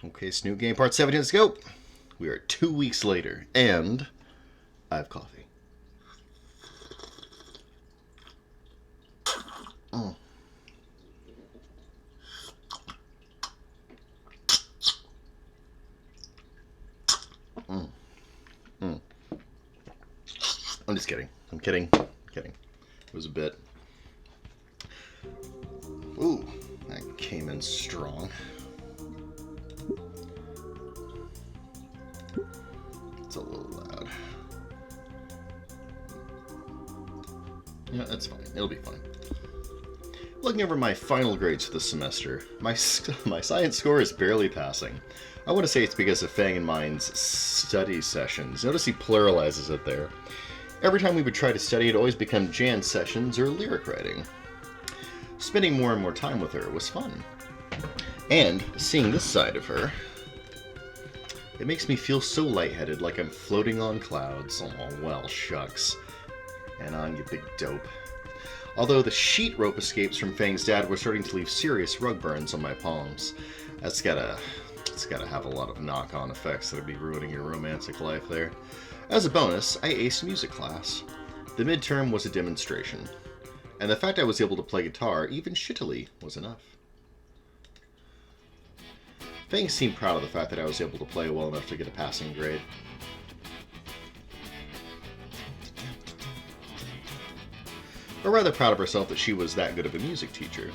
Okay, Snoot game part 17, let's go. We are 2 weeks later, and I have coffee. Mm. Mm. Mm. I'm just kidding. I'm kidding. Kidding. It was a bit. Ooh, that came in strong. It's a little loud. Yeah, that's fine. It'll be fine. Looking over my final grades for the semester, my science score is barely passing. I want to say it's because of Fang and mine's study sessions. Notice he pluralizes it there. Every time we would try to study, it always become Jan sessions or lyric writing. Spending more and more time with her was fun. And seeing this side of her, it makes me feel so lightheaded, like I'm floating on clouds. Oh, well, shucks. Anon, you big dope. Although the sheet rope escapes from Fang's dad were starting to leave serious rug burns on my palms. It's gotta have a lot of knock-on effects that'd be ruining your romantic life there. As a bonus, I aced music class. The midterm was a demonstration. And the fact I was able to play guitar, even shittily, was enough. Fang seemed proud of the fact that I was able to play well enough to get a passing grade. Or rather proud of herself that she was that good of a music teacher.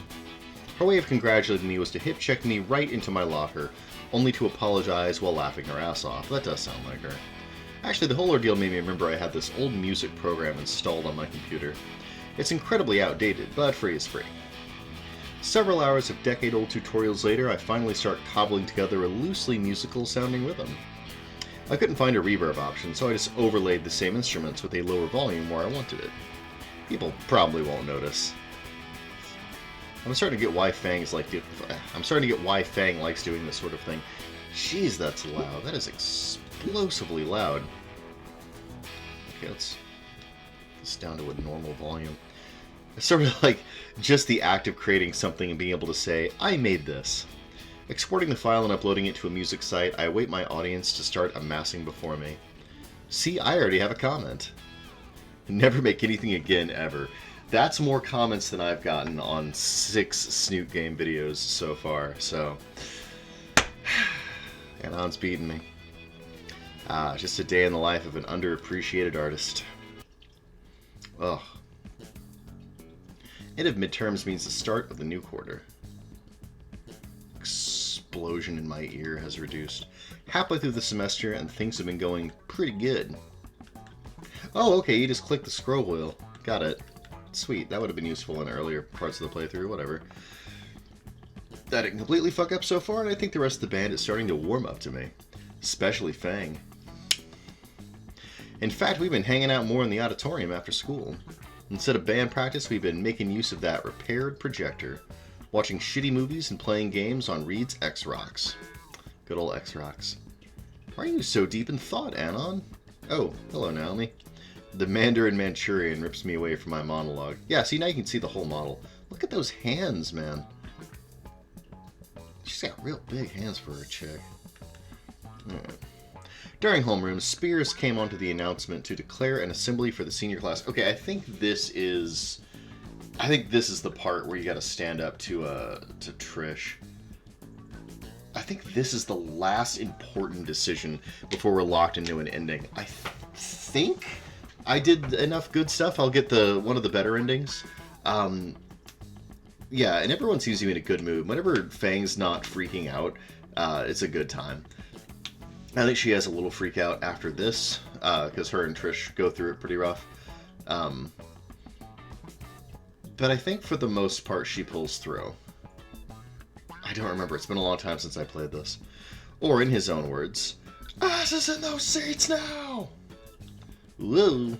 Her way of congratulating me was to hip-check me right into my locker, only to apologize while laughing her ass off. That does sound like her. Actually, the whole ordeal made me remember I had this old music program installed on my computer. It's incredibly outdated, but free is free. Several hours of decade-old tutorials later, I finally start cobbling together a loosely musical-sounding rhythm. I couldn't find a reverb option, so I just overlaid the same instruments with a lower volume where I wanted it. People probably won't notice. I'm starting to get why Fang likes doing this sort of thing. Jeez, that's loud. That is explosively loud. Okay, let's get this down to a normal volume. It's sort of like just the act of creating something and being able to say, I made this. Exporting the file and uploading it to a music site, I await my audience to start amassing before me. See, I already have a comment. Never make anything again, ever. That's more comments than I've gotten on 6 Snoot game videos so far, so... Anon's beating me. Just a day in the life of an underappreciated artist. Ugh. End of midterms means the start of the new quarter. Explosion in my ear has reduced. Halfway through the semester and things have been going pretty good. Oh, okay, you just click the scroll wheel. Got it. Sweet, that would have been useful in earlier parts of the playthrough, whatever. That didn't completely fuck up so far, and I think the rest of the band is starting to warm up to me. Especially Fang. In fact, we've been hanging out more in the auditorium after school. Instead of band practice, we've been making use of that repaired projector, watching shitty movies and playing games on Reed's X-Rocks. Good old X-Rocks. Why are you so deep in thought, Anon? Oh, hello, Naomi. The Mandarin Manchurian rips me away from my monologue. Yeah, see, now you can see the whole model. Look at those hands, man. She's got real big hands for a chick. Alright. During homeroom, Spears came onto the announcement to declare an assembly for the senior class. Okay, I think this is the part where you got to stand up to Trish. I think this is the last important decision before we're locked into an ending. I think I did enough good stuff. I'll get one of the better endings. Yeah, and everyone seems to be in a good mood. Whenever Fang's not freaking out, it's a good time. I think she has a little freak out after this, because her and Trish go through it pretty rough. But I think for the most part she pulls through. I don't remember. It's been a long time since I played this. Or in his own words, "Ass is in those seats now!" Whoa.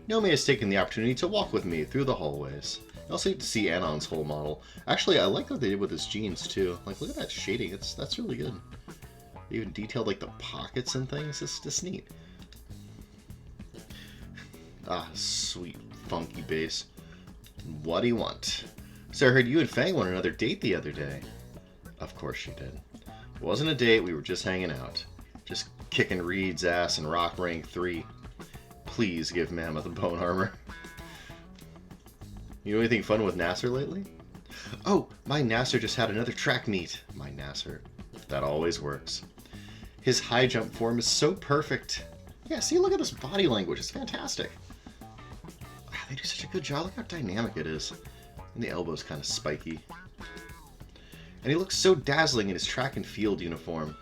Naomi has taken the opportunity to walk with me through the hallways. I also get to see Anon's whole model. Actually, I like what they did with his jeans, too. Like, look at that shading. That's really good. They even detailed, like, the pockets and things. It's just neat. Ah, sweet, funky bass. What do you want? So I heard you and Fang went on another date the other day. Of course she did. Wasn't a date, we were just hanging out. Just kicking Reed's ass in Rock Rank 3. Please give Mammoth a bone armor. You know anything fun with Nasser lately? Oh, my Nasser just had another track meet. My Nasser. That always works. His high jump form is so perfect. Yeah, see, look at this body language. It's fantastic. Wow, they do such a good job. Look how dynamic it is. And the elbow's kind of spiky. And he looks so dazzling in his track and field uniform.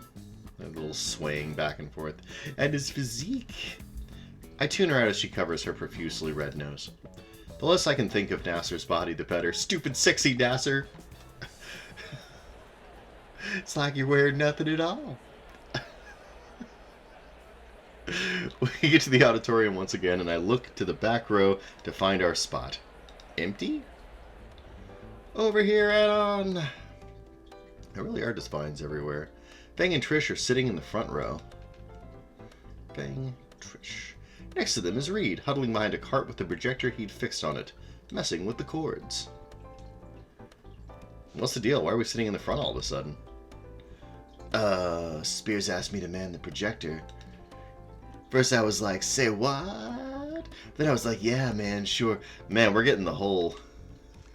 A little swaying back and forth. And his physique. I tune her out as she covers her profusely red nose. The less I can think of Nasser's body, the better. Stupid, sexy Nasser. It's like you're wearing nothing at all. We get to the auditorium once again, and I look to the back row to find our spot. Empty? Over here, Anon. There really are just vines everywhere. Fang and Trish are sitting in the front row. Fang, Trish. Next to them is Reed, huddling behind a cart with the projector he'd fixed on it, messing with the cords. What's the deal? Why are we sitting in the front all of a sudden? Spears asked me to man the projector. First I was like, say what? Then I was like, yeah, man, sure. Man, we're getting the whole...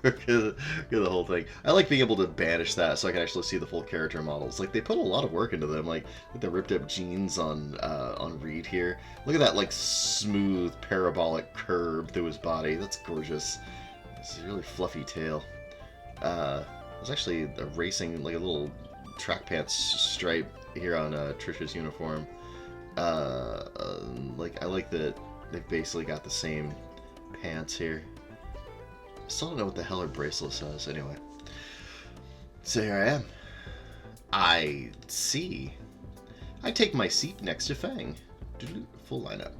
the whole thing. I like being able to banish that so I can actually see the full character models. Like, they put a lot of work into them. Like the ripped up jeans on Reed here. Look at that, like, smooth parabolic curve through his body. That's gorgeous. It's a really fluffy tail. There's actually a racing, like a little track pants stripe here on Trisha's uniform. Like, I like that they've basically got the same pants here. I still don't know what the hell her bracelet says. Anyway. So here I am. I see. I take my seat next to Fang. Full lineup.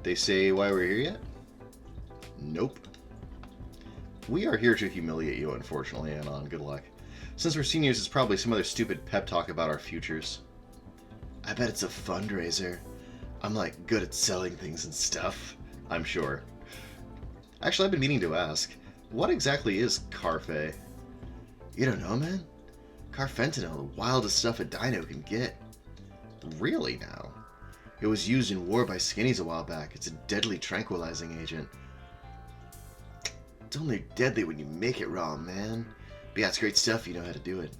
They say why we're here yet? Nope. We are here to humiliate you, unfortunately, Anon. Good luck. Since we're seniors, it's probably some other stupid pep talk about our futures. I bet it's a fundraiser. I'm, like, good at selling things and stuff. I'm sure. Actually, I've been meaning to ask, what exactly is Carfe? You don't know, man? Carfentanil, the wildest stuff a dino can get. Really, now? It was used in war by skinnies a while back. It's a deadly tranquilizing agent. It's only deadly when you make it raw, man. But yeah, it's great stuff. You know how to do it.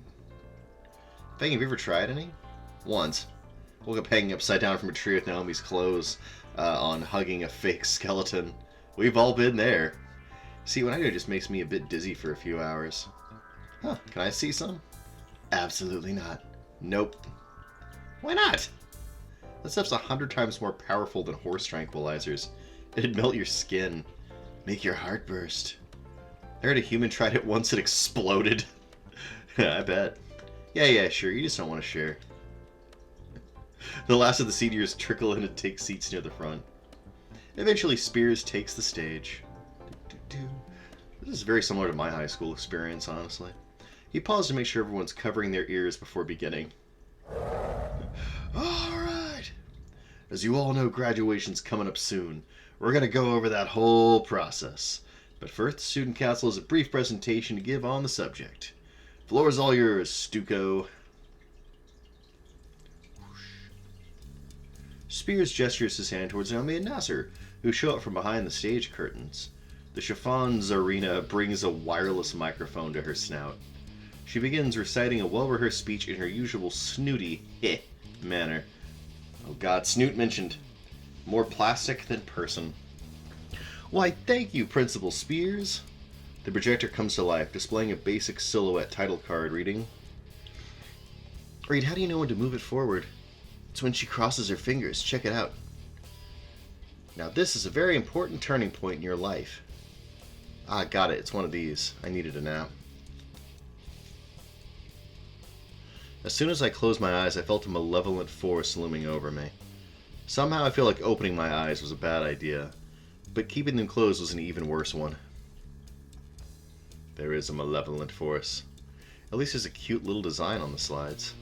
Fang, have you ever tried any? Once. Woke up hanging upside down from a tree with Naomi's clothes on, hugging a fake skeleton. We've all been there. See, when I do, it just makes me a bit dizzy for a few hours. Huh, can I see some? Absolutely not. Nope. Why not? That stuff's 100 times more powerful than horse tranquilizers. It'd melt your skin. Make your heart burst. I heard a human tried it once and exploded. I bet. Yeah, sure, you just don't want to share. The last of the seniors trickle in and take seats near the front. Eventually, Spears takes the stage. This is very similar to my high school experience, honestly. He paused to make sure everyone's covering their ears before beginning. Alright. As you all know, graduation's coming up soon. We're going to go over that whole process. But first, the Student Council has a brief presentation to give on the subject. Floor is all yours, Stuco. Spears gestures his hand towards Naomi and Nasser, who show up from behind the stage curtains. The chiffon Zarina brings a wireless microphone to her snout. She begins reciting a well-rehearsed speech in her usual snooty manner. Oh god, Snoot mentioned. More plastic than person. Why, thank you, Principal Spears. The projector comes to life, displaying a basic silhouette title card reading, Reed, how do you know when to move it forward? It's when she crosses her fingers. Check it out. Now this is a very important turning point in your life. Ah, got it. It's one of these. I needed a nap. As soon as I closed my eyes, I felt a malevolent force looming over me. Somehow I feel like opening my eyes was a bad idea, but keeping them closed was an even worse one. There is a malevolent force. At least there's a cute little design on the slides.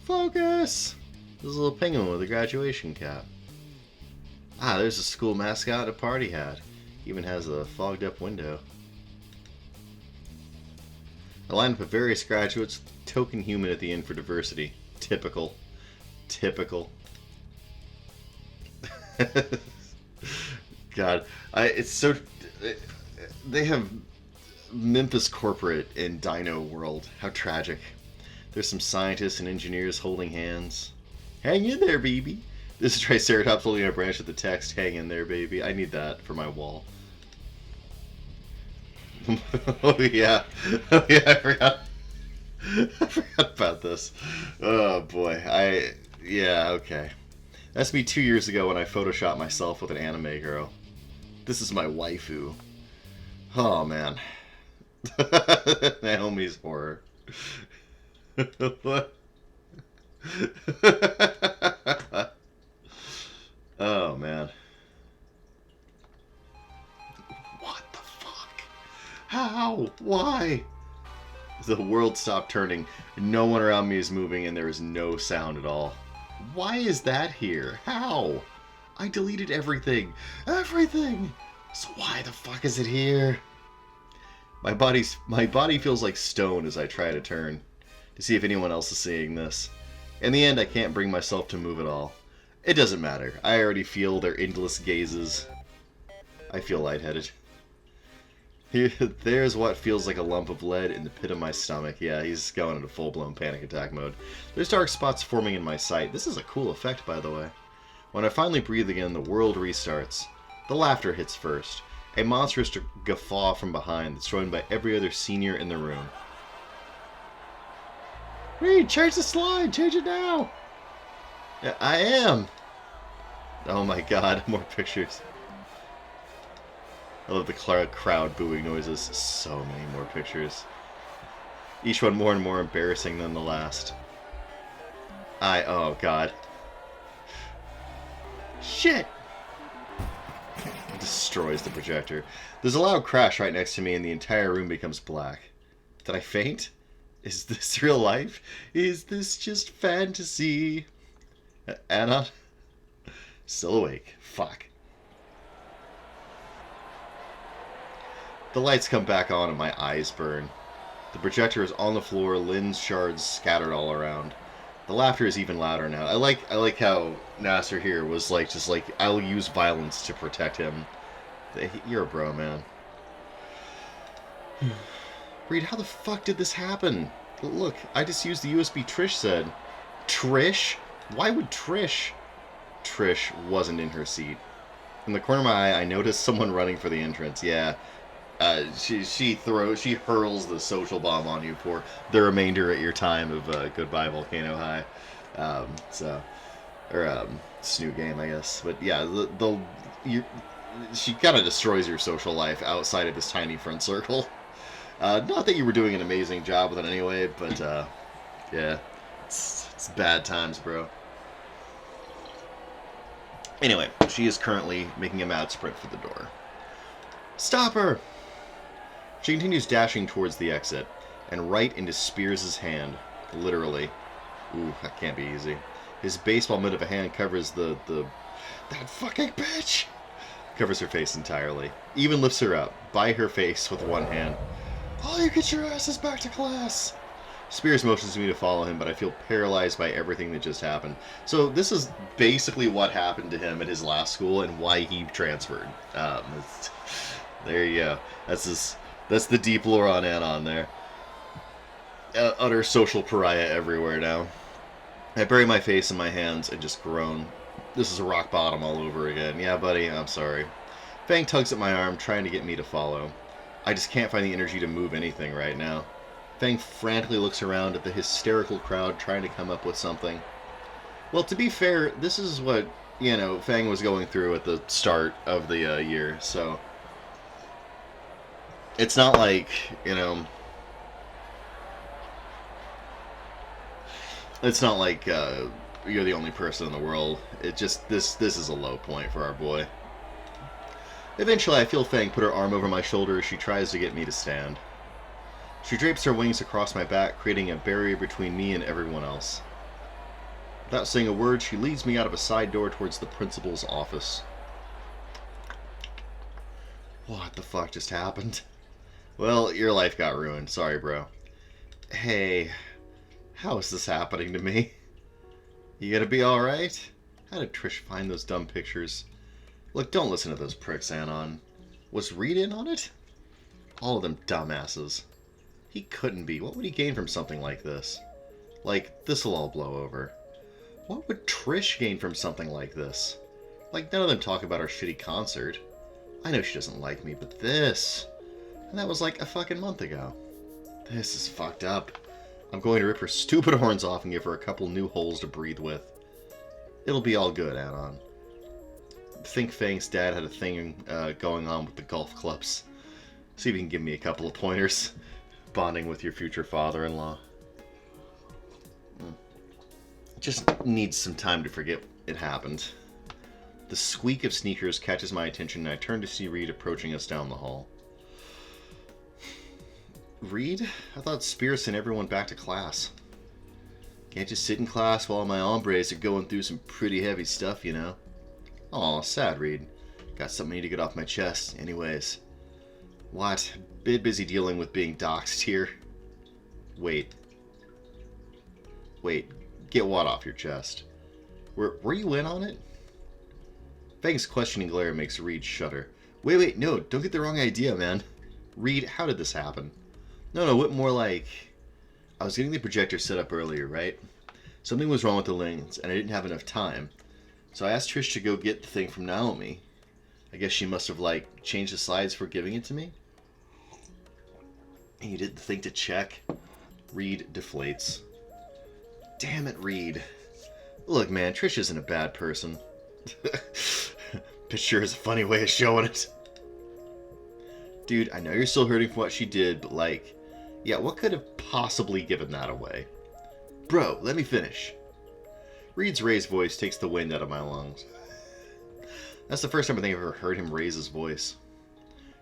Focus! There's a little penguin with a graduation cap. Ah, there's a school mascot and a party hat. Even has a fogged up window. A lineup of various graduates, token human at the end for diversity. Typical. Typical. God, it's so... They have Memphis corporate in Dino World. How tragic. There's some scientists and engineers holding hands. Hang in there, baby. This is Triceratops holding a branch with the text, hang in there, baby. I need that for my wall. Oh, yeah. Oh, yeah, I forgot. I forgot about this. Oh, boy. Yeah, okay. That's me 2 years ago when I photoshopped myself with an anime girl. This is my waifu. Oh, man. Naomi's horror. What? Oh, man. What the fuck? How? Why? The world stopped turning. No one around me is moving and there is no sound at all. Why is that here? How? I deleted everything. Everything! So why the fuck is it here? My body feels like stone as I try to turn to see if anyone else is seeing this. In the end, I can't bring myself to move at all. It doesn't matter. I already feel their endless gazes. I feel lightheaded. There's what feels like a lump of lead in the pit of my stomach. Yeah, he's going into full-blown panic attack mode. There's dark spots forming in my sight. This is a cool effect, by the way. When I finally breathe again, the world restarts. The laughter hits first. A monstrous guffaw from behind that's joined by every other senior in the room. Reed, change the slide! Change it now! Yeah, I am! Oh my god, more pictures. I love the crowd booing noises. So many more pictures. Each one more and more embarrassing than the last. Oh god. Shit! Destroys the projector. There's a loud crash right next to me and the entire room becomes black. Did I faint? Is this real life? Is this just fantasy? Anon? Still awake. Fuck. The lights come back on and my eyes burn. The projector is on the floor, lens shards scattered all around. The laughter is even louder now. I like how Nasser here was like, just like, I'll use violence to protect him. You're a bro, man. Reed, how the fuck did this happen? Look, I just used the USB Trish said. Trish? Why would Trish? Trish wasn't in her seat. In the corner of my eye, I noticed someone running for the entrance. Yeah. She hurls the social bomb on you for the remainder at your time of Goodbye Volcano High. Snoot game, I guess. But yeah, she kind of destroys your social life outside of this tiny friend circle. Not that you were doing an amazing job with it anyway, but yeah, it's bad times, bro. Anyway, she is currently making a mad sprint for the door. Stop her! She continues dashing towards the exit, and right into Spears' hand. Literally. Ooh, that can't be easy. His baseball mitt of a hand covers that fucking bitch! Covers her face entirely. Even lifts her up, by her face with one hand. Oh, you get your asses back to class! Spears motions me to follow him, but I feel paralyzed by everything that just happened. So this is basically what happened to him at his last school and why he transferred. There you go. That's the deep lore on Anon there. Utter social pariah everywhere now. I bury my face in my hands and just groan. This is rock bottom all over again. Yeah, buddy, I'm sorry. Fang tugs at my arm, trying to get me to follow. I just can't find the energy to move anything right now. Fang frantically looks around at the hysterical crowd trying to come up with something. Well, to be fair, this is what, Fang was going through at the start of the year, so... It's not like, it's not like you're the only person in the world. It just, this is a low point for our boy. Eventually, I feel Fang put her arm over my shoulder as she tries to get me to stand. She drapes her wings across my back, creating a barrier between me and everyone else. Without saying a word, she leads me out of a side door towards the principal's office. What the fuck just happened? Well, your life got ruined. Sorry, bro. Hey, how is this happening to me? You gonna be alright? How did Trish find those dumb pictures? Look, don't listen to those pricks, Anon. Was Reed in on it? All of them dumbasses. He couldn't be. What would he gain from something like this? Like, this'll all blow over. What would Trish gain from something like this? Like, none of them talk about our shitty concert. I know she doesn't like me, but this... And that was like a fucking month ago. This is fucked up. I'm going to rip her stupid horns off and give her a couple new holes to breathe with. It'll be all good, Anon. Think Fang's dad had a thing going on with the golf clubs. See if you can give me a couple of pointers. Bonding with your future father-in-law. Just needs some time to forget it happened. The squeak of sneakers catches my attention and I turn to see Reed approaching us down the hall. Reed? I thought Spear sent everyone back to class. Can't just sit in class while my hombres are going through some pretty heavy stuff, you know? Aw, sad, Reed. Got something I need to get off my chest. Anyways. What? Bit busy dealing with being doxxed here. Wait. Get what off your chest? Were you in on it? Fang's questioning glare makes Reed shudder. Wait, no, don't get the wrong idea, man. Reed, how did this happen? No, what more like... I was getting the projector set up earlier, right? Something was wrong with the lens, and I didn't have enough time. So I asked Trish to go get the thing from Naomi. I guess she must have, like, changed the slides for giving it to me? And you didn't think to check? Reed deflates. Damn it, Reed. Look, man, Trish isn't a bad person. But sure is a funny way of showing it. Dude, I know you're still hurting for what she did, but like... Yeah, what could have possibly given that away? Bro, let me finish. Reed's raised voice takes the wind out of my lungs. That's the first time I think I've ever heard him raise his voice.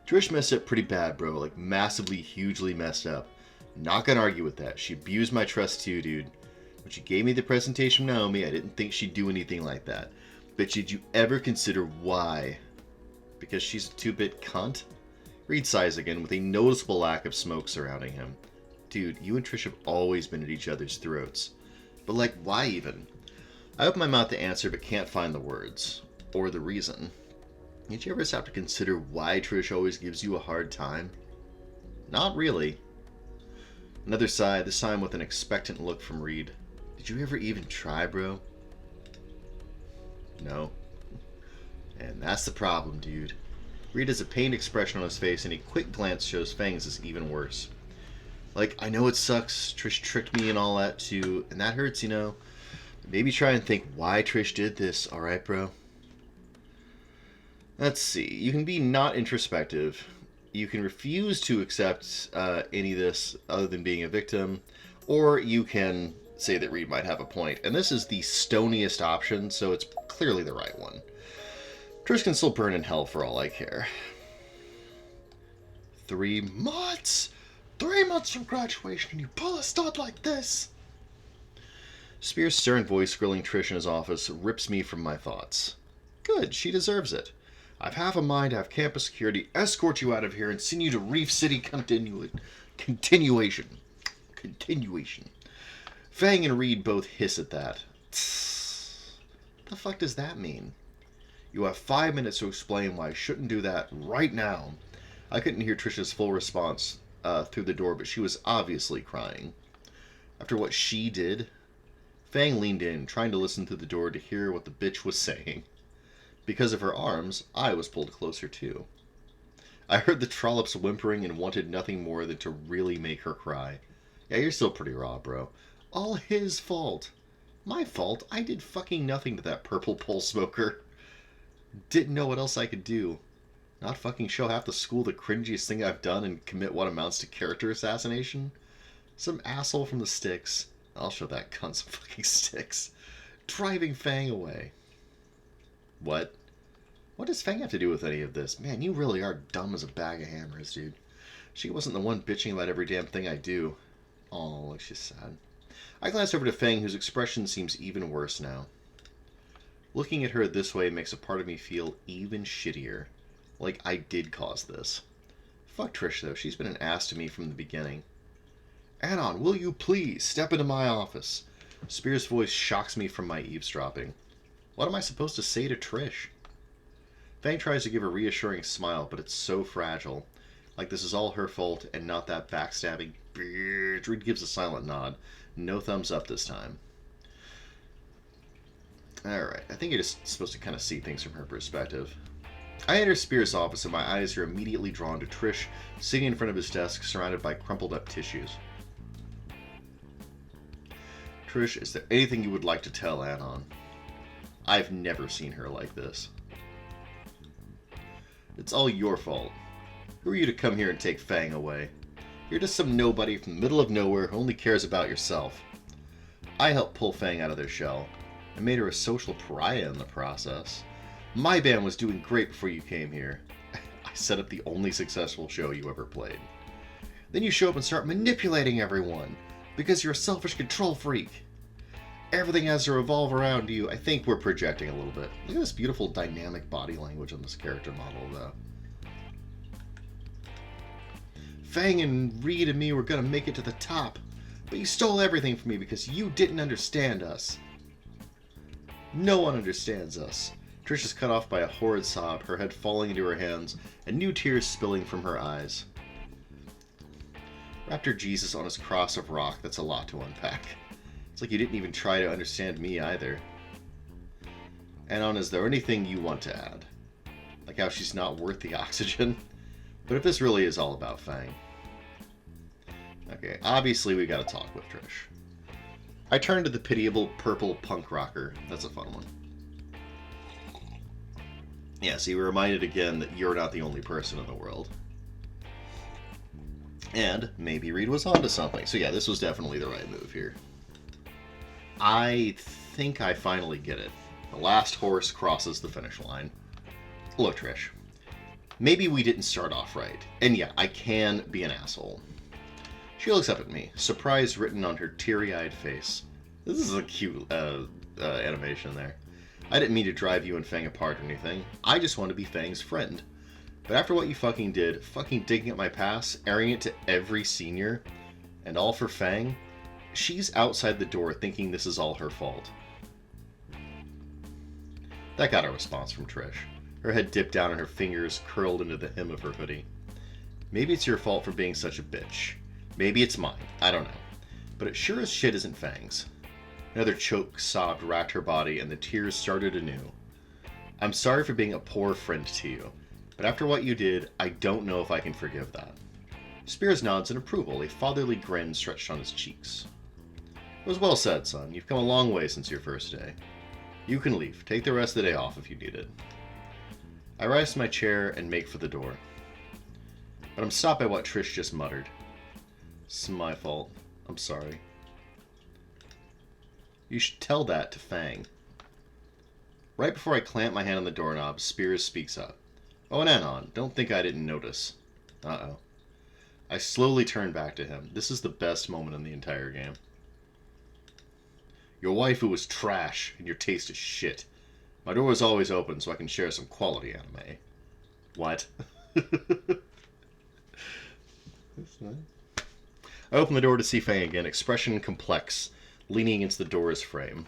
Trish messed up pretty bad, bro. Like, massively, hugely messed up. Not gonna argue with that. She abused my trust too, dude. When she gave me the presentation from Naomi, I didn't think she'd do anything like that. But did you ever consider why? Because she's a two-bit cunt? Reed sighs again with a noticeable lack of smoke surrounding him. Dude, you and Trish have always been at each other's throats. But like, why even? I open my mouth to answer but can't find the words. Or the reason. Did you ever stop to consider why Trish always gives you a hard time? Not really. Another sigh, this time with an expectant look from Reed. Did you ever even try, bro? No. And that's the problem, dude. Reed has a pained expression on his face, and a quick glance shows Fang's is even worse. Like, I know it sucks, Trish tricked me and all that too, and that hurts, you know. Maybe try and think why Trish did this, alright, bro? Let's see. You can be not introspective. You can refuse to accept any of this other than being a victim, or you can say that Reed might have a point. And this is the stoniest option, so it's clearly the right one. Trish can still burn in hell for all I care. 3 months? 3 months from graduation and you pull a stunt like this? Spear's stern voice grilling Trish in his office rips me from my thoughts. Good, she deserves it. I've half a mind to have campus security escort you out of here and send you to Reef City Continuation. Fang and Reed both hiss at that. Tss. What the fuck does that mean? You have 5 minutes to explain why I shouldn't do that right now. I couldn't hear Trish's full response through the door, but she was obviously crying. After what she did, Fang leaned in, trying to listen through the door to hear what the bitch was saying. Because of her arms, I was pulled closer too. I heard the trollops whimpering and wanted nothing more than to really make her cry. Yeah, you're still pretty raw, bro. All his fault. My fault? I did fucking nothing to that purple pole smoker. Didn't know what else I could do. Not fucking show half the school the cringiest thing I've done and commit what amounts to character assassination? Some asshole from the sticks. I'll show that cunt some fucking sticks. Driving Fang away. What? What does Fang have to do with any of this? Man, you really are dumb as a bag of hammers, dude. She wasn't the one bitching about every damn thing I do. Oh, like she's sad. I glance over to Fang, whose expression seems even worse now. Looking at her this way makes a part of me feel even shittier. Like I did cause this. Fuck Trish, though. She's been an ass to me from the beginning. Anon, will you please step into my office? Spears' voice shocks me from my eavesdropping. What am I supposed to say to Trish? Fang tries to give a reassuring smile, but it's so fragile. Like this is all her fault and not that backstabbing bitch. Reed gives a silent nod. No thumbs up this time. Alright, I think you're just supposed to kind of see things from her perspective. I enter Spears' office and my eyes are immediately drawn to Trish, sitting in front of his desk, surrounded by crumpled up tissues. Trish, is there anything you would like to tell Anon? I've never seen her like this. It's all your fault. Who are you to come here and take Fang away? You're just some nobody from the middle of nowhere who only cares about yourself. I helped pull Fang out of their shell. I made her a social pariah in the process. My band was doing great before you came here. I set up the only successful show you ever played. Then you show up and start manipulating everyone, because you're a selfish control freak. Everything has to revolve around you. I think we're projecting a little bit. Look at this beautiful dynamic body language on this character model, though. Fang and Reed and me were going to make it to the top, but you stole everything from me because you didn't understand us. No one understands us. Trish is cut off by a horrid sob, her head falling into her hands, and new tears spilling from her eyes. Raptor Jesus on his cross of rock, that's a lot to unpack. It's like you didn't even try to understand me either. Anon, is there anything you want to add? Like how she's not worth the oxygen? But if this really is all about Fang. Okay, obviously we gotta talk with Trish. I turn to the pitiable purple punk rocker. That's a fun one. Yeah, so you're reminded again that you're not the only person in the world. And maybe Reed was onto something. So yeah, this was definitely the right move here. I think I finally get it. The last horse crosses the finish line. Look, Trish. Maybe we didn't start off right. And yeah, I can be an asshole. She looks up at me, surprise written on her teary-eyed face. This is a cute animation there. I didn't mean to drive you and Fang apart or anything. I just want to be Fang's friend. But after what you fucking did, fucking digging up my past, airing it to every senior, and all for Fang, she's outside the door thinking this is all her fault. That got a response from Trish. Her head dipped down and her fingers curled into the hem of her hoodie. Maybe it's your fault for being such a bitch. Maybe it's mine. I don't know. But it sure as shit isn't Fang's. Another choke sob racked her body and the tears started anew. I'm sorry for being a poor friend to you, but after what you did, I don't know if I can forgive that. Spears nods in approval, a fatherly grin stretched on his cheeks. It was well said, son. You've come a long way since your first day. You can leave. Take the rest of the day off if you need it. I rise to my chair and make for the door. But I'm stopped by what Trish just muttered. It's my fault. I'm sorry. You should tell that to Fang. Right before I clamp my hand on the doorknob, Spears speaks up. Oh, and Anon, don't think I didn't notice. Uh-oh. I slowly turn back to him. This is the best moment in the entire game. Your waifu was trash, and your taste is shit. My door is always open so I can share some quality anime. What? I open the door to see Fang again, expression complex, leaning against the door's frame.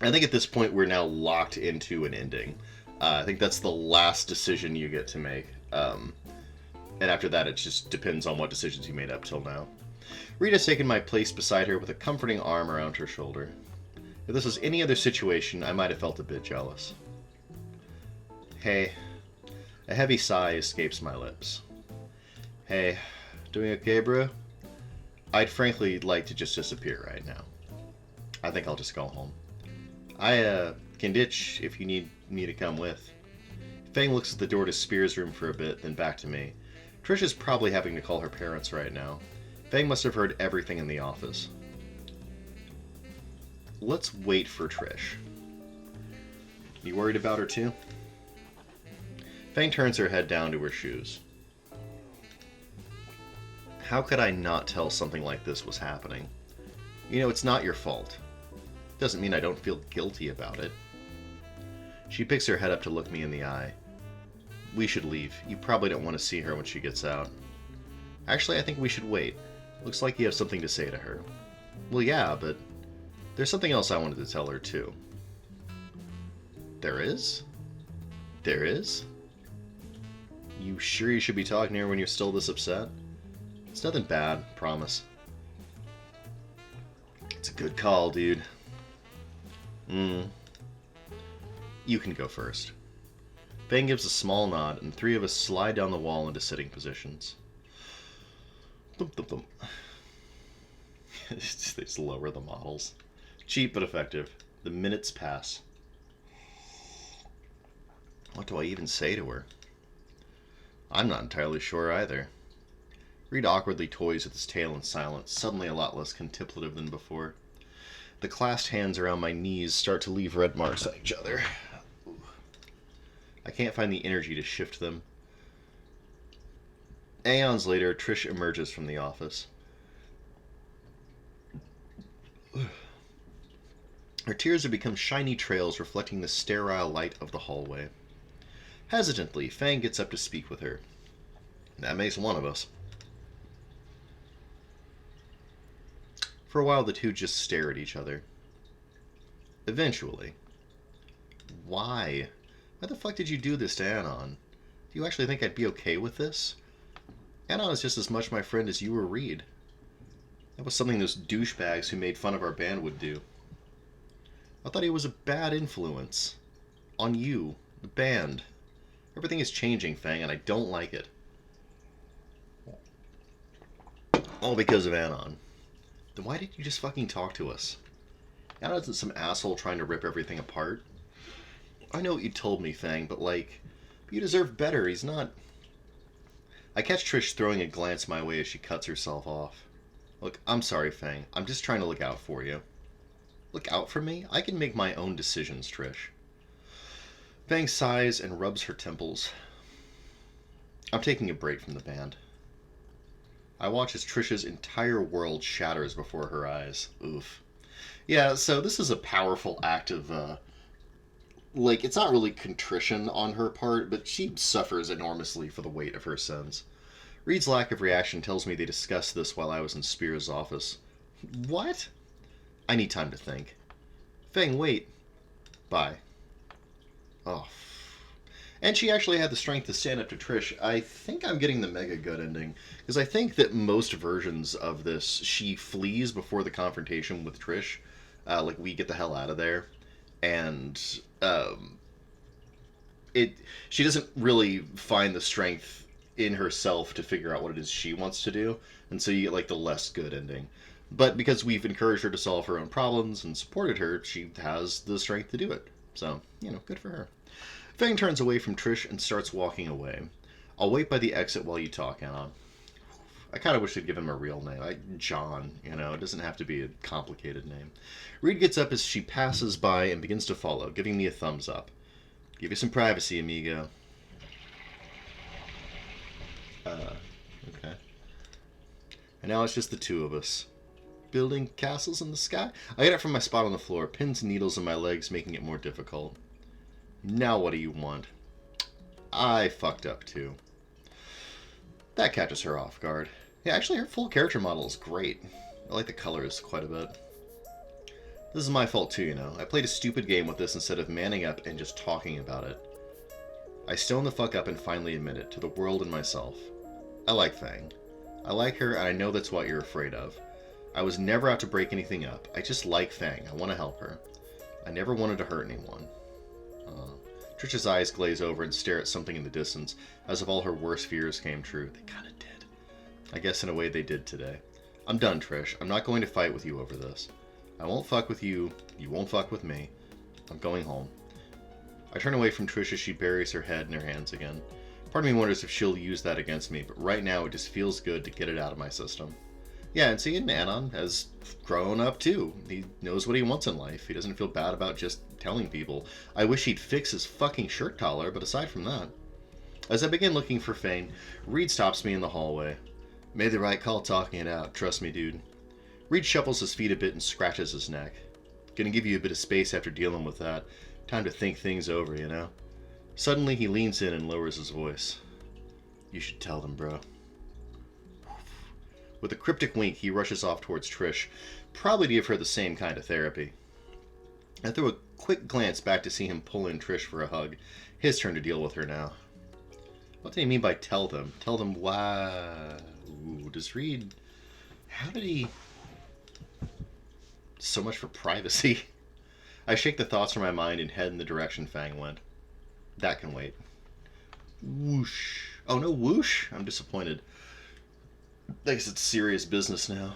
I think at this point we're now locked into an ending. I think that's the last decision you get to make. And after that it just depends on what decisions you made up till now. Rita's taken my place beside her with a comforting arm around her shoulder. If this was any other situation, I might have felt a bit jealous. Hey. A heavy sigh escapes my lips. Hey, doing okay, bro? I'd frankly like to just disappear right now. I think I'll just go home. I can ditch if you need me to come with. Fang looks at the door to Spears' room for a bit, then back to me. Trish is probably having to call her parents right now. Fang must have heard everything in the office. Let's wait for Trish. You worried about her too? Fang turns her head down to her shoes. How could I not tell something like this was happening? You know, it's not your fault. Doesn't mean I don't feel guilty about it. She picks her head up to look me in the eye. We should leave. You probably don't want to see her when she gets out. Actually, I think we should wait. Looks like you have something to say to her. Well, yeah, but there's something else I wanted to tell her, too. There is? There is? You sure you should be talking to her when you're still this upset? It's nothing bad, promise. It's a good call, dude. You can go first. Fang gives a small nod, and 3 of us slide down the wall into sitting positions. Thump, thump, thump. They just lower the models. Cheap but effective. The minutes pass. What do I even say to her? I'm not entirely sure either. Reed awkwardly toys with his tail in silence, suddenly a lot less contemplative than before. The clasped hands around my knees start to leave red marks on each other. I can't find the energy to shift them. Aeons later, Trish emerges from the office. Her tears have become shiny trails reflecting the sterile light of the hallway. Hesitantly, Fang gets up to speak with her. That makes one of us. For a while, the two just stare at each other. Eventually. Why? Why the fuck did you do this to Anon? Do you actually think I'd be okay with this? Anon is just as much my friend as you or Reed. That was something those douchebags who made fun of our band would do. I thought he was a bad influence. On you, the band. Everything is changing, Fang, and I don't like it. All because of Anon. Then why didn't you just fucking talk to us? Anon isn't some asshole trying to rip everything apart. I know what you told me, Fang, but you deserve better. He's not... I catch Trish throwing a glance my way as she cuts herself off. Look, I'm sorry, Fang. I'm just trying to look out for you. Look out for me? I can make my own decisions, Trish. Fang sighs and rubs her temples. I'm taking a break from the band. I watch as Trish's entire world shatters before her eyes. Oof. Yeah, so this is a powerful act of, it's not really contrition on her part, but she suffers enormously for the weight of her sins. Reed's lack of reaction tells me they discussed this while I was in Spears' office. What? I need time to think. Fang, wait. Bye. Oh. And she actually had the strength to stand up to Trish. I think I'm getting the mega good ending. Because I think that most versions of this, she flees before the confrontation with Trish. We get the hell out of there. And she doesn't really find the strength in herself to figure out what it is she wants to do. And so you get the less good ending. But because we've encouraged her to solve her own problems and supported her, she has the strength to do it. So, good for her. Fang turns away from Trish and starts walking away. I'll wait by the exit while you talk, Anon. I kind of wish they'd give him a real name. John, it doesn't have to be a complicated name. Reed gets up as she passes by and begins to follow, giving me a thumbs up. Give you some privacy, amigo. Okay. And now it's just the two of us. Building castles in the sky? I get up from my spot on the floor, pins and needles in my legs, making it more difficult. Now what do you want? I fucked up too. That catches her off guard. Yeah, actually her full character model is great. I like the colors quite a bit. This is my fault too, I played a stupid game with this instead of manning up and just talking about it. I stone the fuck up and finally admit it, to the world and myself. I like Fang. I like her, and I know that's what you're afraid of. I was never out to break anything up. I just like Fang. I want to help her. I never wanted to hurt anyone. Trish's eyes glaze over and stare at something in the distance, as if all her worst fears came true. They kinda did. I guess in a way they did today. I'm done, Trish. I'm not going to fight with you over this. I won't fuck with you. You won't fuck with me. I'm going home. I turn away from Trish as she buries her head in her hands again. Part of me wonders if she'll use that against me, but right now it just feels good to get it out of my system. Yeah, and see, Anon has grown up too. He knows what he wants in life. He doesn't feel bad about just telling people. I wish he'd fix his fucking shirt collar, but aside from that. As I begin looking for Fang, Reed stops me in the hallway. Made the right call talking it out, trust me, dude. Reed shuffles his feet a bit and scratches his neck. Gonna give you a bit of space after dealing with that. Time to think things over, Suddenly he leans in and lowers his voice. You should tell them, bro. With a cryptic wink, he rushes off towards Trish, probably to give her the same kind of therapy. I throw a quick glance back to see him pull in Trish for a hug. His turn to deal with her now. What did he mean by tell them? Tell them why? Ooh, does Reed... How did he... So much for privacy. I shake the thoughts from my mind and head in the direction Fang went. That can wait. Whoosh. Oh, no whoosh? I'm disappointed. I guess it's serious business now.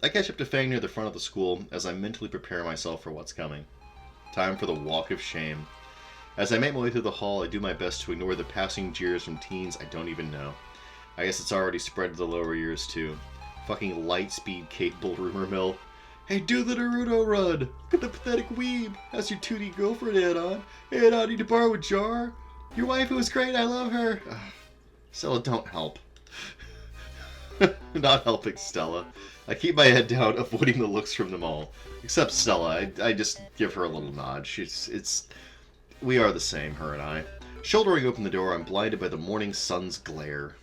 I catch up to Fang near the front of the school as I mentally prepare myself for what's coming. Time for the walk of shame. As I make my way through the hall, I do my best to ignore the passing jeers from teens I don't even know. I guess it's already spread to the lower years too. Fucking light-speed capable rumor mill. Hey, do the Naruto run! Look at the pathetic weeb! That's your 2D girlfriend, Anon. Anon, need to borrow a jar? Your wife was great, I love her! Stella, don't help. Not helping Stella. I keep my head down, avoiding the looks from them all. Except Stella. I just give her a little nod. We are the same, her and I. Shouldering open the door, I'm blinded by the morning sun's glare.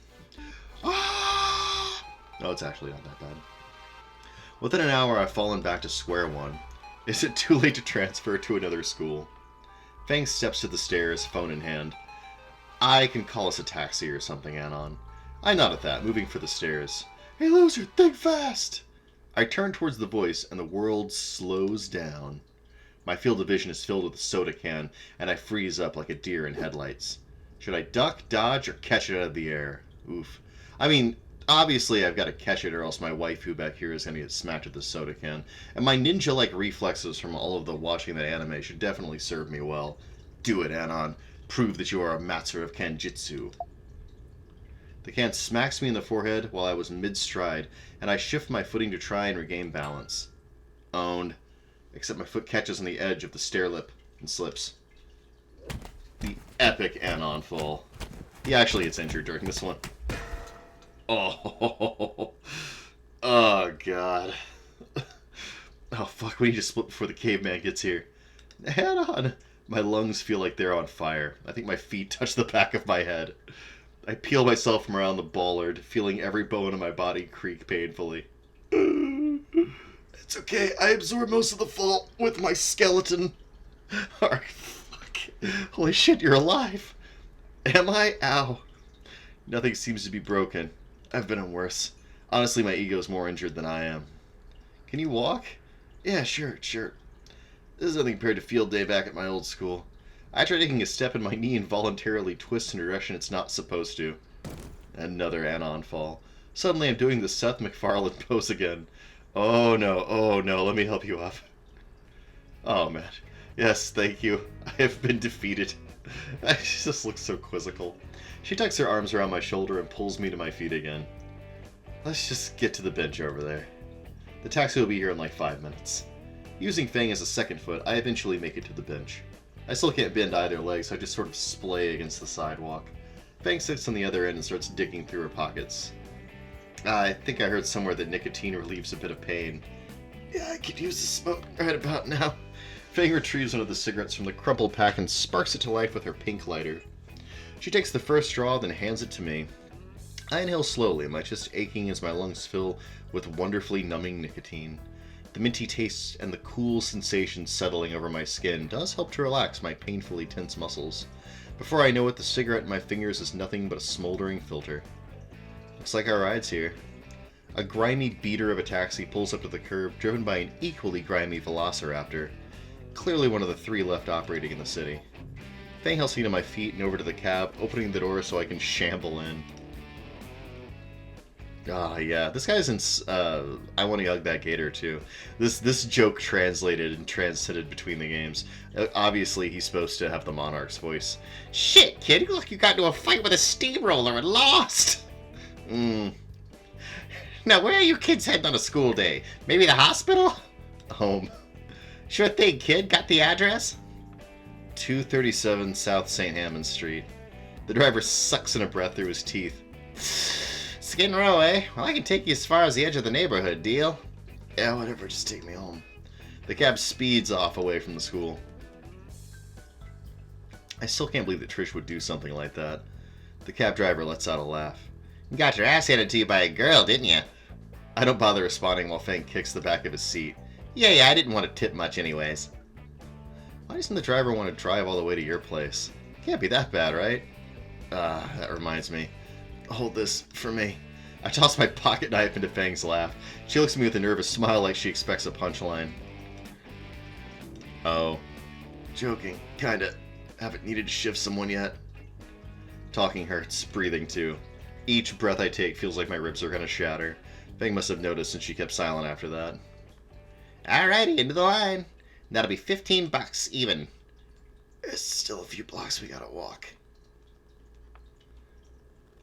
Ah! No, it's actually not that bad. Within an hour, I've fallen back to square one. Is it too late to transfer to another school? Fang steps to the stairs, phone in hand. I can call us a taxi or something, Anon. I nod at that, moving for the stairs. Hey, loser, think fast! I turn towards the voice, and the world slows down. My field of vision is filled with a soda can, and I freeze up like a deer in headlights. Should I duck, dodge, or catch it out of the air? Oof. I mean, obviously I've got to catch it, or else my waifu back here is going to get smacked with the soda can. And my ninja-like reflexes from all of the watching that anime should definitely serve me well. Do it, Anon. Prove that you are a master of Kanjitsu. The can smacks me in the forehead while I was mid-stride, and I shift my footing to try and regain balance. Owned. Except my foot catches on the edge of the stair lip and slips. The epic Anon fall. He actually gets injured during this one. Oh, oh god. Oh fuck, we need to split before the caveman gets here. Anon! My lungs feel like they're on fire. I think my feet touch the back of my head. I peel myself from around the bollard, feeling every bone in my body creak painfully. It's okay, I absorb most of the fall with my skeleton. Alright, fuck. Holy shit, you're alive. Am I? Ow. Nothing seems to be broken. I've been in worse. Honestly, my ego's more injured than I am. Can you walk? Yeah, sure. This is nothing compared to field day back at my old school. I try taking a step and my knee involuntarily twists in a direction it's not supposed to. Another Anon fall. Suddenly I'm doing the Seth MacFarlane pose again. Oh no, let me help you up. Oh man. Yes, thank you. I have been defeated. She just looks so quizzical. She tucks her arms around my shoulder and pulls me to my feet again. Let's just get to the bench over there. The taxi will be here in like 5 minutes. Using Fang as a second foot, I eventually make it to the bench. I still can't bend either leg, so I just sort of splay against the sidewalk. Fang sits on the other end and starts digging through her pockets. I think I heard somewhere that nicotine relieves a bit of pain. Yeah, I could use the smoke right about now. Fang retrieves one of the cigarettes from the crumpled pack and sparks it to life with her pink lighter. She takes the first straw, then hands it to me. I inhale slowly, my chest aching as my lungs fill with wonderfully numbing nicotine. The minty taste and the cool sensation settling over my skin does help to relax my painfully tense muscles. Before I know it, the cigarette in my fingers is nothing but a smoldering filter. Looks like our ride's here. A grimy beater of a taxi pulls up to the curb, driven by an equally grimy velociraptor. Clearly one of the 3 left operating in the city. Fang helps me to my feet and over to the cab, opening the door so I can shamble in. Ah, yeah. This guy's in I Want to Hug That Gator, too. This joke translated and transcended between the games. Obviously, he's supposed to have the Monarch's voice. Shit, kid, you look like you got into a fight with a steamroller and lost! Now, where are you kids heading on a school day? Maybe the hospital? Home. Sure thing, kid. Got the address? 237 South St. Hammond Street. The driver sucks in a breath through his teeth. Skid Row, eh? Well, I can take you as far as the edge of the neighborhood, deal? Yeah, whatever, just take me home. The cab speeds off away from the school. I still can't believe that Trish would do something like that. The cab driver lets out a laugh. You got your ass handed to you by a girl, didn't you? I don't bother responding while Fang kicks the back of his seat. Yeah, I didn't want to tip much anyways. Why doesn't the driver want to drive all the way to your place? Can't be that bad, right? That reminds me. Hold this for me. I toss my pocket knife into Fang's lap. She looks at me with a nervous smile like she expects a punchline. Oh. Joking. Kinda. Haven't needed to shift someone yet. Talking hurts. Breathing too. Each breath I take feels like my ribs are gonna shatter. Fang must have noticed since she kept silent after that. Alrighty, into the line. That'll be $15 even. There's still a few blocks we gotta walk.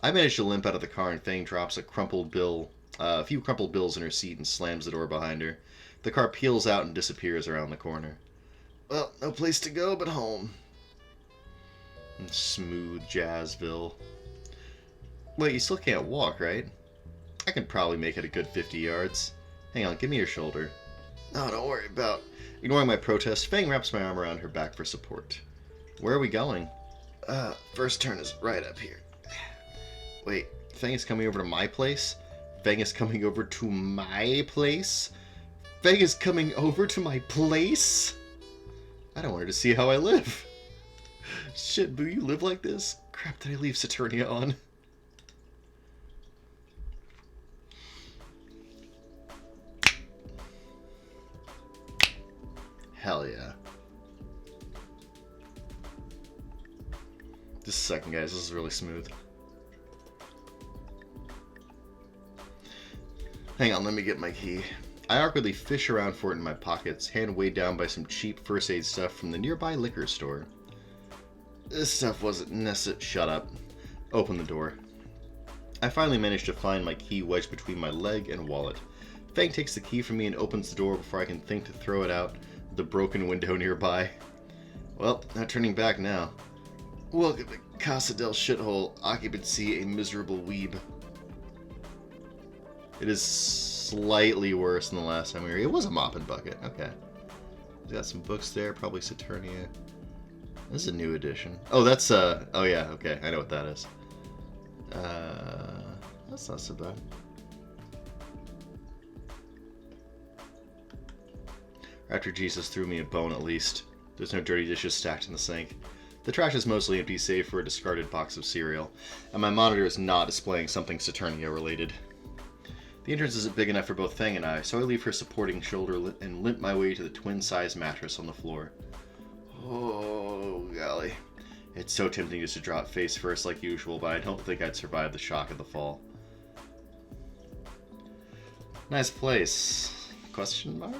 I manage to limp out of the car and Fang drops a few crumpled bills in her seat and slams the door behind her. The car peels out and disappears around the corner. Well, no place to go but home. Smooth Jazzville. Wait, you still can't walk, right? I can probably make it a good 50 yards. Hang on, give me your shoulder. No, don't worry about. Ignoring my protest, Fang wraps my arm around her back for support. Where are we going? First turn is right up here. Wait, Fang is coming over to my place? Fang is coming over to my place? Fang is coming over to my place? I don't want her to see how I live. Shit, Boo, you live like this? Crap, did I leave Saturnia on? Hell yeah. Just a second, guys. This is really smooth. Hang on, let me get my key. I awkwardly fish around for it in my pockets, hand weighed down by some cheap first aid stuff from the nearby liquor store. This stuff wasn't necessary. Shut up. Open the door. I finally managed to find my key wedged between my leg and wallet. Fang takes the key from me and opens the door before I can think to throw it out the broken window nearby. Well, not turning back now. Welcome to Casa del Shithole. Occupancy a miserable weeb. It is slightly worse than the last time we were here. It was a mop and bucket. Okay. Got some books there. Probably Saturnia. This is a new edition. Oh, that's, oh yeah, okay. I know what that is. That's not so bad. After Jesus threw me a bone, at least. There's no dirty dishes stacked in the sink. The trash is mostly empty, save for a discarded box of cereal, and my monitor is not displaying something Saturnia related. The entrance isn't big enough for both Fang and I, so I leave her supporting shoulder and limp my way to the twin-size mattress on the floor. Oh, golly. It's so tempting just to drop face first like usual, but I don't think I'd survive the shock of the fall. Nice place. Question mark?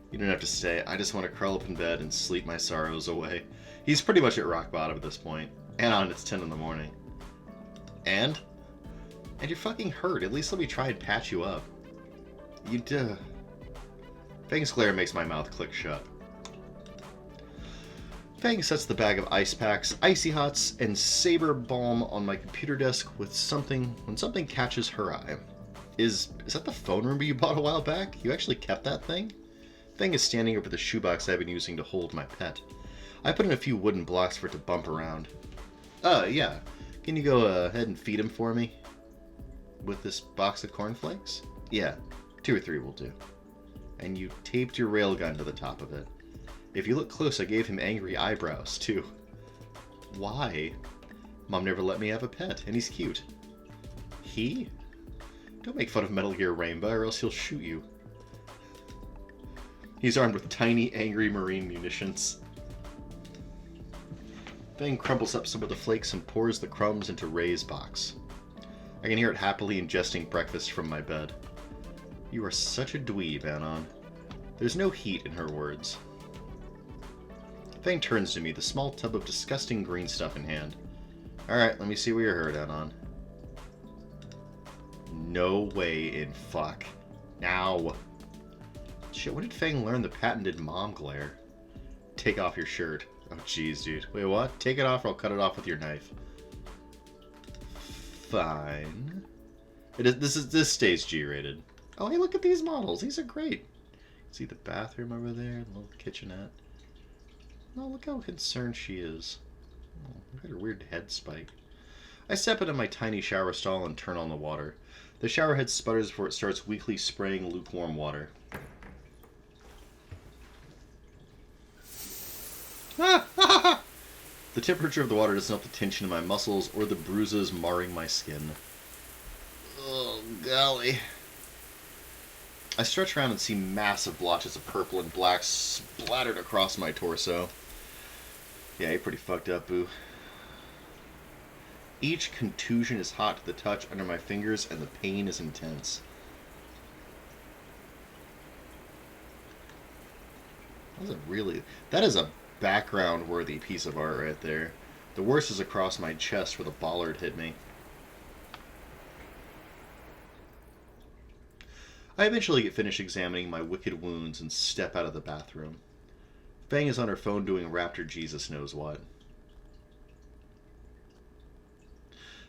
You don't have to stay. I just want to curl up in bed and sleep my sorrows away. He's pretty much at rock bottom at this point. Anon, it's 10 in the morning. And? And you're fucking hurt. At least let me try and patch you up. You Fang's glare makes my mouth click shut. Fang sets the bag of ice packs, icy hots, and saber balm on my computer desk when something catches her eye. Is that the phone room you bought a while back? You actually kept that thing? Fang is standing over the shoebox I've been using to hold my pet. I put in a few wooden blocks for it to bump around. Yeah. Can you go ahead and feed him for me? With this box of cornflakes? Yeah, 2 or 3 will do. And you taped your railgun to the top of it. If you look close, I gave him angry eyebrows, too. Why? Mom never let me have a pet, and he's cute. He? Don't make fun of Metal Gear Rainbow, or else he'll shoot you. He's armed with tiny, angry marine munitions. Fang crumbles up some of the flakes and pours the crumbs into Ray's box. I can hear it happily ingesting breakfast from my bed. You are such a dweeb, Anon. There's no heat in her words. Fang turns to me, the small tub of disgusting green stuff in hand. Alright, let me see where you're hurt, Anon. No way in fuck. Now. Shit, when did Fang learn the patented mom glare? Take off your shirt. Oh jeez, dude. Wait, what? Take it off or I'll cut it off with your knife. Fine. This stays G-rated. Oh, hey, look at these models. These are great. See the bathroom over there, the little kitchenette. Oh, look how concerned she is. Oh, look at her weird head spike. I step into my tiny shower stall and turn on the water. The shower head sputters before it starts weakly spraying lukewarm water. The temperature of the water doesn't help the tension in my muscles or the bruises marring my skin. Oh, golly. I stretch around and see massive blotches of purple and black splattered across my torso. Yeah, you're pretty fucked up, boo. Each contusion is hot to the touch under my fingers, and the pain is intense. That is a background-worthy piece of art right there. The worst is across my chest where the bollard hit me. I eventually get finished examining my wicked wounds and step out of the bathroom. Fang is on her phone doing Raptor Jesus knows what.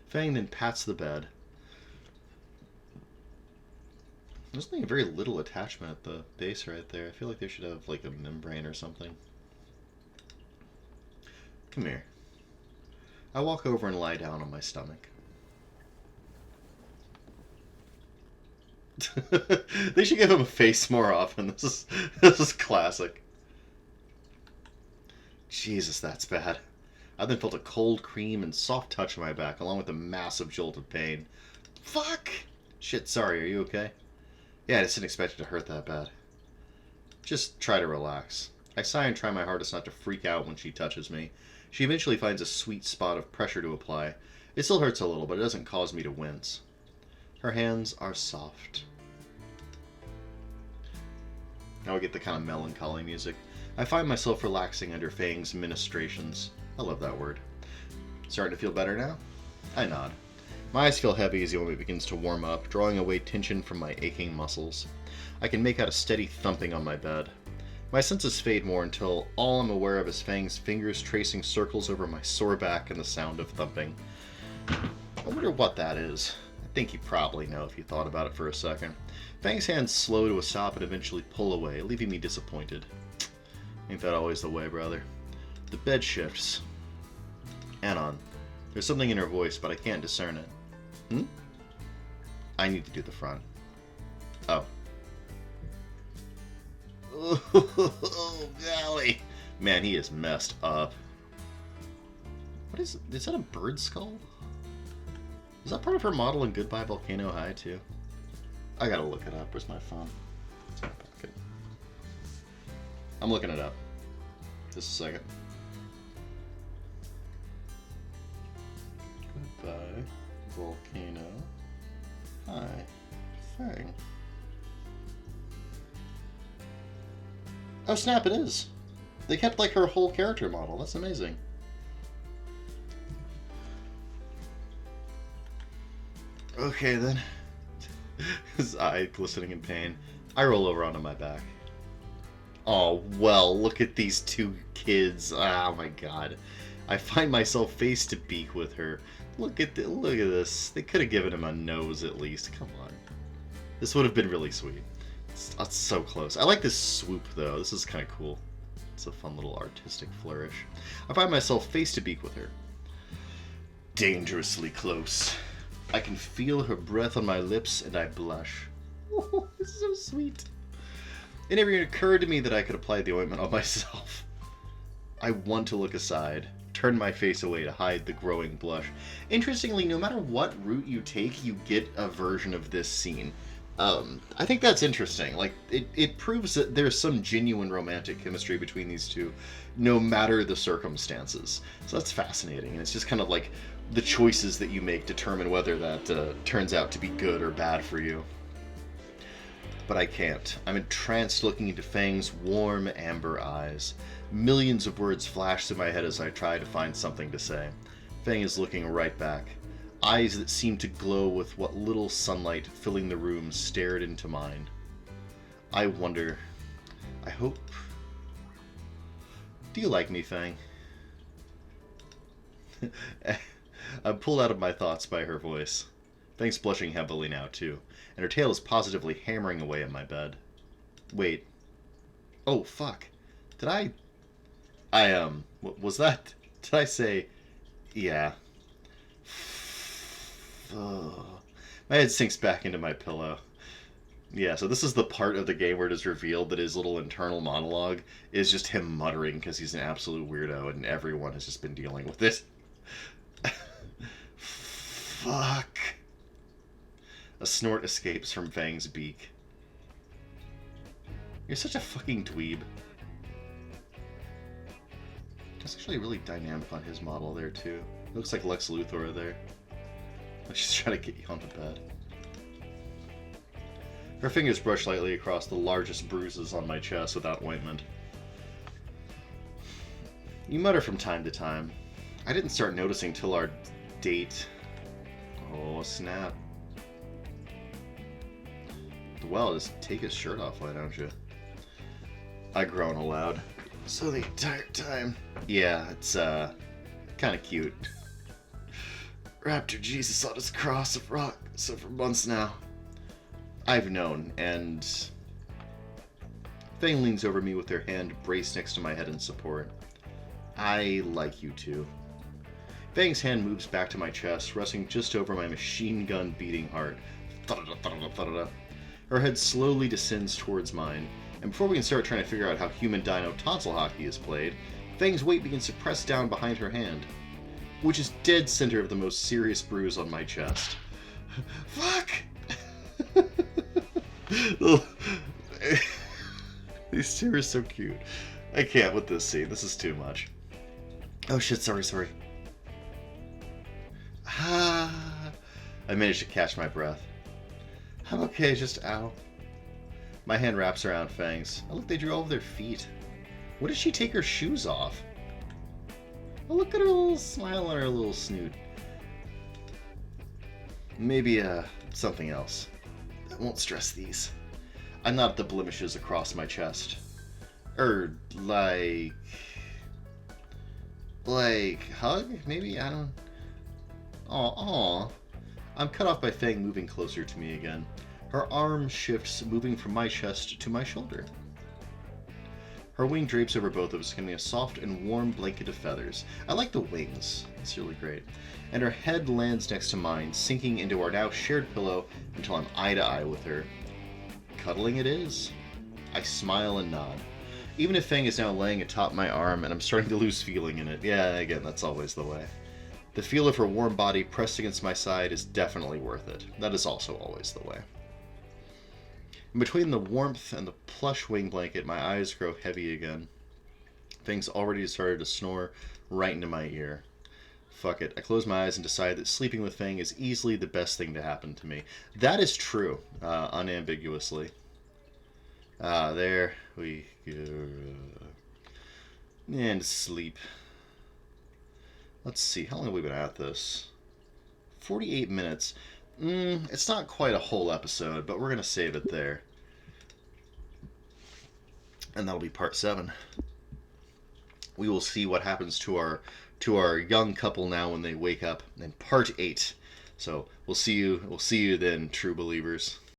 Fang then pats the bed. There's only very little attachment at the base right there. I feel like they should have like a membrane or something. Come here. I walk over and lie down on my stomach. They should give him a face more often. This is classic. Jesus, that's bad. I then felt a cold cream and soft touch on my back, along with a massive jolt of pain. Fuck! Shit, sorry, are you okay? Yeah, I just didn't expect it to hurt that bad. Just try to relax. I sigh and try my hardest not to freak out when she touches me. She eventually finds a sweet spot of pressure to apply. It still hurts a little, but it doesn't cause me to wince. Her hands are soft. Now I get the kind of melancholy music. I find myself relaxing under Fang's ministrations. I love that word. Starting to feel better now? I nod. My eyes feel heavy as the ointment begins to warm up, drawing away tension from my aching muscles. I can make out a steady thumping on my bed. My senses fade more until all I'm aware of is Fang's fingers tracing circles over my sore back and the sound of thumping. I wonder what that is. I think you probably know if you thought about it for a second. Fang's hands slow to a stop and eventually pull away, leaving me disappointed. Ain't that always the way, brother? The bed shifts. Anon. There's something in her voice, but I can't discern it. I need to do the front. Oh. Oh, golly. Man, he is messed up. What is that a bird skull? Is that part of her model in Goodbye Volcano High, too? I gotta look it up. Where's my phone? It's in my pocket. I'm looking it up. Just a second. Goodbye Volcano High. Fang. Oh snap, it is. They kept like her whole character model. That's amazing. Okay then. His eye glistening in pain. I roll over onto my back. Oh well, look at these two kids. Oh my god. I find myself face to beak with her. Look at this. They could have given him a nose at least. Come on. This would have been really sweet. It's so close. I like this swoop though. This is kind of cool. It's a fun little artistic flourish. I find myself face to beak with her. Dangerously close. I can feel her breath on my lips and I blush. Oh, this is so sweet. It never even occurred to me that I could apply the ointment on myself. I want to look aside, turn my face away to hide the growing blush. Interestingly, no matter what route you take, you get a version of this scene. I think that's interesting. Like, it proves that there's some genuine romantic chemistry between these two, no matter the circumstances. So that's fascinating, and it's just kind of like the choices that you make determine whether that turns out to be good or bad for you. But I can't. I'm entranced looking into Fang's warm amber eyes. Millions of words flash through my head as I try to find something to say. Fang is looking right back. Eyes that seem to glow with what little sunlight filling the room stared into mine. I wonder... I hope... Do you like me, Fang? I'm pulled out of my thoughts by her voice. Fang's blushing heavily now, too, and her tail is positively hammering away at my bed. Wait. Oh, fuck. Did I... was that... Did I say... Yeah. My head sinks back into my pillow. Yeah, so this is the part of the game where it is revealed that his little internal monologue is just him muttering because he's an absolute weirdo and everyone has just been dealing with it. Fuck. A snort escapes from Fang's beak. You're such a fucking dweeb. That's actually really dynamic on his model there, too. It looks like Lex Luthor there. She's trying to get you on the bed. Her fingers brush lightly across the largest bruises on my chest without ointment. You mutter from time to time. I didn't start noticing till our date. Oh, snap. Well, just take his shirt off, why don't you? I groan aloud. So the entire time. Yeah, it's, kind of cute. Raptor Jesus on his cross of rock, so for months now. I've known, and Fang leans over me with her hand braced next to my head in support. I like you too. Fang's hand moves back to my chest, resting just over my machine gun beating heart. Her head slowly descends towards mine, and before we can start trying to figure out how human dino tonsil hockey is played, Fang's weight begins to press down behind her hand, which is dead center of the most serious bruise on my chest. Fuck! These two are so cute. I can't with this scene. This is too much. Oh shit, sorry. I managed to catch my breath. I'm okay, just ow. My hand wraps around Fang's. Oh look, they drew all of their feet. What did she take her shoes off? Oh, look at her little smile on her little snoot. Maybe, something else. I won't stress these. I nod at the blemishes across my chest. Like, hug? Maybe? I don't... Aw. I'm cut off by Fang moving closer to me again. Her arm shifts, moving from my chest to my shoulder. Her wing drapes over both of us, giving me a soft and warm blanket of feathers. I like the wings. It's really great. And her head lands next to mine, sinking into our now shared pillow until I'm eye to eye with her. Cuddling it is. I smile and nod. Even if Fang is now laying atop my arm and I'm starting to lose feeling in it. Yeah, again, that's always the way. The feel of her warm body pressed against my side is definitely worth it. That is also always the way. In between the warmth and the plush wing blanket, my eyes grow heavy again. Fang's already started to snore right into my ear. Fuck it. I close my eyes and decide that sleeping with Fang is easily the best thing to happen to me. That is true, unambiguously. There we go. And sleep. Let's see, how long have we been at this? 48 minutes. It's not quite a whole episode, but we're going to save it there. And that'll be part 7. We will see what happens to our young couple now when they wake up in part 8. So we'll see you then, true believers.